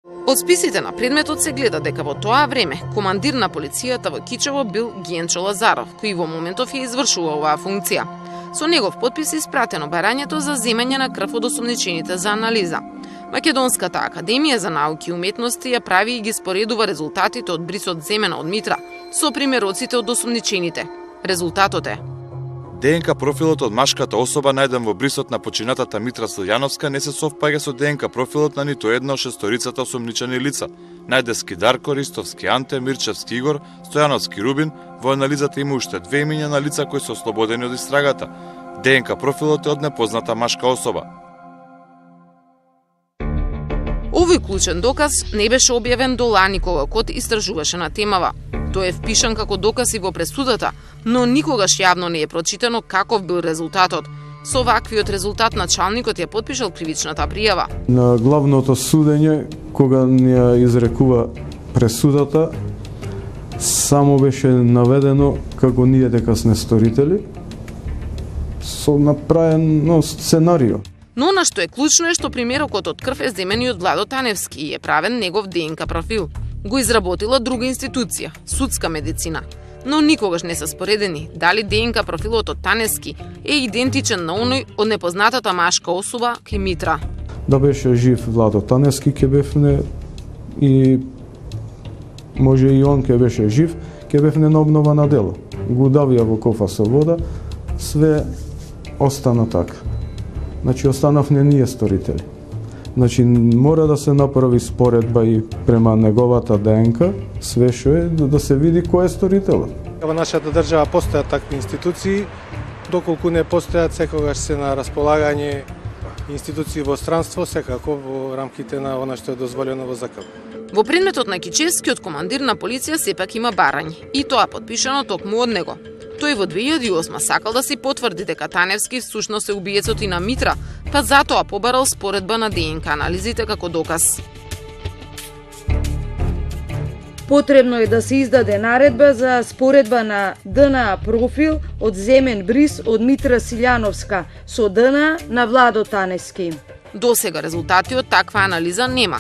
Од списите на предметот се гледа дека во тоа време командир на полицијата во Кичево бил Генчо Лазаров, кој во моментов ја извршува оваа функција. Со негов подпис е испратено барањето за земање на крв од осумничените за анализа. Македонската академија за науки и уметности ја прави и ги споредува резултатите од брисот земена од митра со примероците од осумничените. Резултатот е: ДНК профилот од машката особа најден во брисот на починатата Митра Силјановска не се совпаѓа со ДНК профилот на ниту една од шесторицата осумничени лица: Најдевски Дарко, Ристовски Анте, Мирчевски Игор, Стојановски Рубин. Во анализата има уште две имиња на лица кои се ослободени од истрагата. ДНК профилот е од непозната машка особа. Овој клучен доказ не беше објавен до лани кога Кот истражуваше на темава. Тој е впишан како доказ и во пресудата, но никогаш јавно не е прочитано каков бил резултатот. Со ваквиот резултат началникот ја потпишал кривичната пријава. На главното судење, кога ни ја изрекува пресудата, само беше наведено како ние дека сме сторители, со направено сценарио. Но она што е клучно е што примерокот од крв е земен и од Владо Таневски и е правен негов ДНК профил. Го изработила друга институција, судска медицина. Но никогаш не се споредени дали ДНК профилот од Таневски е идентичен на оној од непознатата машка особа кај Митра. Да беше жив Владо Таневски ке бевне и може и он ке беше жив, ке бевне на обнова на дело. Го давија во кофа со вода, све остана така. Значи, останавме ние сторители. Значи, мора да се направи споредба и према неговата ДНК, све што е, да се види кој е сторителот. Во нашата држава постојат такви институции, доколку не постојат, секогаш се на располагање институции во странство, секако во рамките на она што е дозволено во закон. Во предметот на Кичевскиот командир на полиција сепак има барање, и тоа потпишано токму од него. Тој во 2008 сакал да си потврди дека Таневски всушност е убиецот и на Митра, па затоа побарал споредба на ДНК анализите како доказ. Потребно е да се издаде наредба за споредба на ДНА профил од земен бриз од Митра Силјановска со ДНА на Владо Таневски. Досега резултати од таква анализа нема.